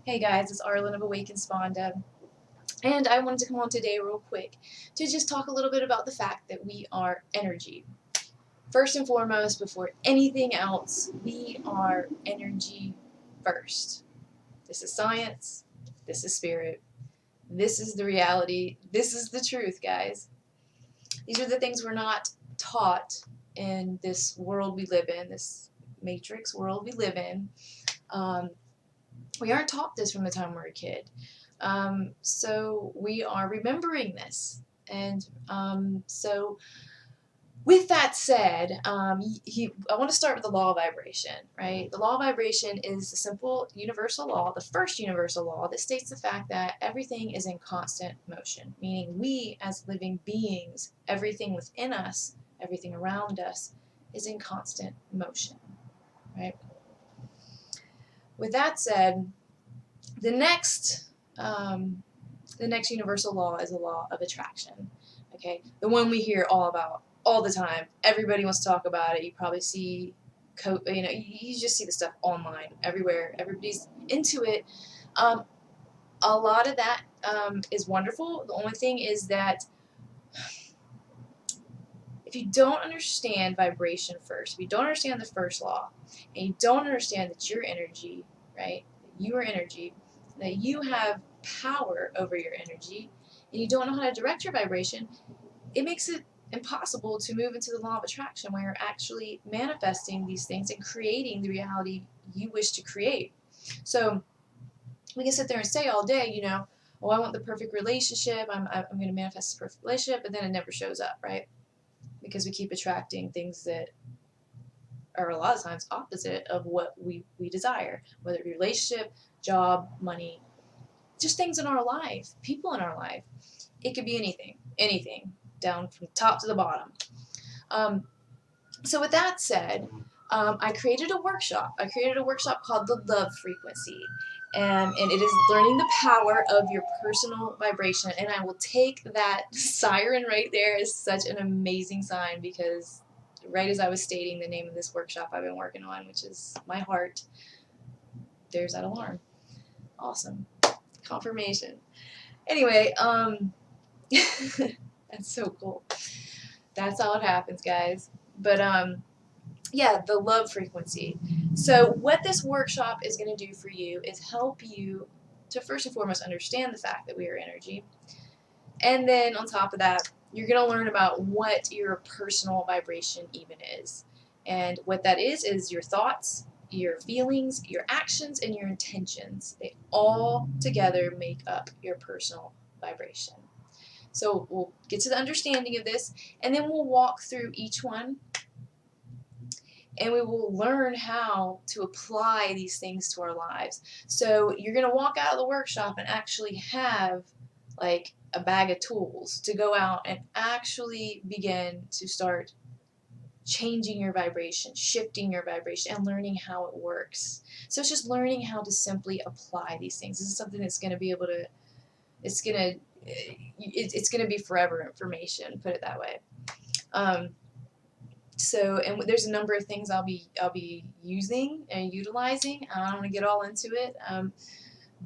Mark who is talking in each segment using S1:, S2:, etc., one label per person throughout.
S1: Hey guys, it's Arlen of Awakened Sponda, and I wanted to come on today real quick to just talk a little bit about the fact that we are energy. First and foremost, before anything else, we are energy first. This is science, this is spirit, this is the reality, this is the truth, guys. These are the things we're not taught in this world we live in, this matrix world we live in. We aren't taught this from the time we're a kid. So we are remembering this. And so with that said, I want to start with the law of vibration, right? The law of vibration is a simple universal law, the first universal law that states the fact that everything is in constant motion, meaning we as living beings, everything within us, everything around us is in constant motion, right? With that said, the next universal law is the law of attraction. Okay, the one we hear all about all the time. Everybody wants to talk about it. You probably see, you just see the stuff online everywhere. Everybody's into it. A lot of that is wonderful. The only thing is that if you don't understand vibration first, if you don't understand the first law, and you don't understand that you're energy, right? You are energy, that you have power over your energy, and you don't know how to direct your vibration, it makes it impossible to move into the law of attraction where you're actually manifesting these things and creating the reality you wish to create. So we can sit there and say all day, oh, I want the perfect relationship, I'm going to manifest this perfect relationship, but then it never shows up, right? Because we keep attracting things that are a lot of times opposite of what we desire, whether it be relationship, job, money, just things in our life, people in our life. It could be anything, down from top to the bottom. So with that said, I created a workshop. I created a workshop called the Love Frequency. And it is learning the power of your personal vibration. And I will take that siren right there as such an amazing sign, because right as I was stating the name of this workshop I've been working on, which is my heart, there's that alarm. Awesome. Confirmation. Anyway, that's so cool. That's how it happens, guys. But yeah, the love frequency. So what this workshop is going to do for you is help you to first and foremost understand the fact that we are energy. And then on top of that, you're going to learn about what your personal vibration even is. And what that is your thoughts, your feelings, your actions, and your intentions. They all together make up your personal vibration. So we'll get to the understanding of this, and then we'll walk through each one, and we will learn how to apply these things to our lives. So you're going to walk out of the workshop and actually have like a bag of tools to go out and actually begin to start changing your vibration, shifting your vibration, and learning how it works. So it's just learning how to simply apply these things. This is something that's going to be able to, it's going to be forever information, put it that way. So, and there's a number of things I'll be using and utilizing. I don't want to get all into it,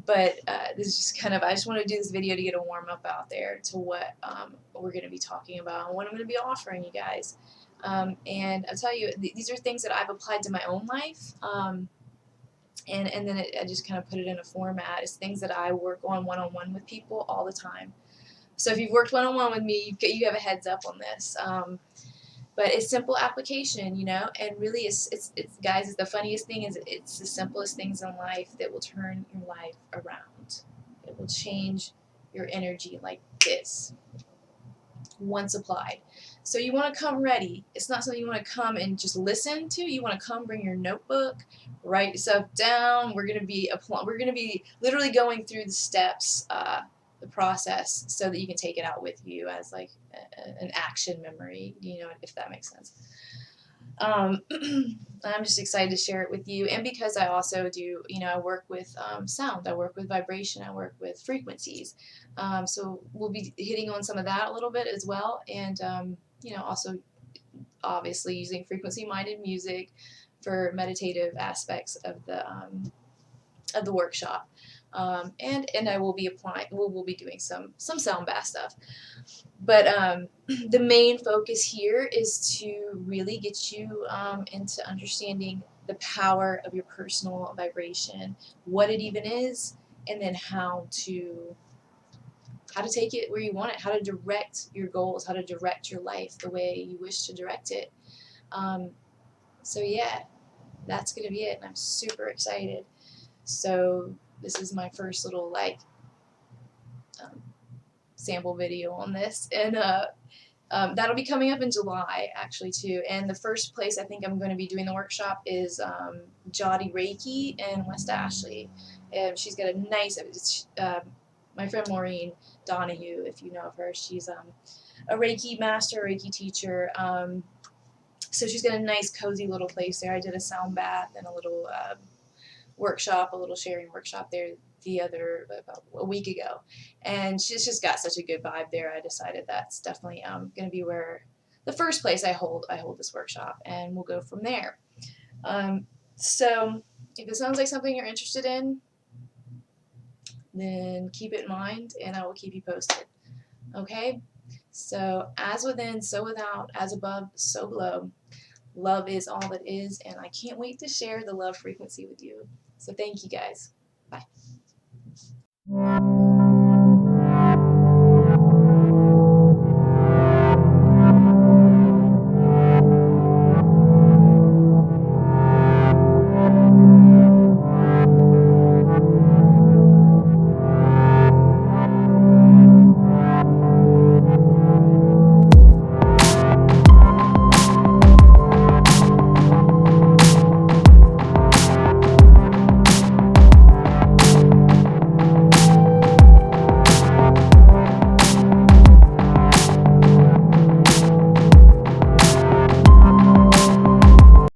S1: but this is just kind of, I just want to do this video to get a warm up out there to what we're going to be talking about and what I'm going to be offering you guys. And I'll tell you, these are things that I've applied to my own life, and then I just kind of put it in a format. It's things that I work on one-on-one with people all the time. So if you've worked one-on-one with me, you have a heads up on this. But it's simple application, and really it's guys, the funniest thing is it's the simplest things in life that will turn your life around. It will change your energy like this once applied. So you want to come ready. It's not something you want to come and just listen to. You want to come, bring your notebook, write yourself down. We're going to be literally going through the steps, the process, so that you can take it out with you as like an action memory, if that makes sense. I'm just excited to share it with you, and because I also do, I work with sound, I work with vibration, I work with frequencies, so we'll be hitting on some of that a little bit as well, and also obviously using frequency-minded music for meditative aspects of the workshop. And I will be applying. We'll be doing some sound bath stuff. But the main focus here is to really get you into understanding the power of your personal vibration, what it even is, and then how to take it where you want it, how to direct your goals, how to direct your life the way you wish to direct it. So yeah, that's gonna be it, and I'm super excited. So this is my first little like sample video on this, and that'll be coming up in July actually too. And the first place I think I'm going to be doing the workshop is JOTI Reiki in West Ashley, and she's got a nice. My friend Maureen Donahue, if you know of her, she's a Reiki master, Reiki teacher. So she's got a nice, cozy little place there. I did a sound bath and a little workshop, a little sharing workshop there about a week ago, and she's just got such a good vibe there. I decided that's definitely going to be where the first place I hold this workshop, and we'll go from there. So if it sounds like something you're interested in, then keep it in mind, and I will keep you posted. Okay? So as within, so without, as above, so below. Love is all that is, and I can't wait to share the love frequency with you. So thank you guys. Bye.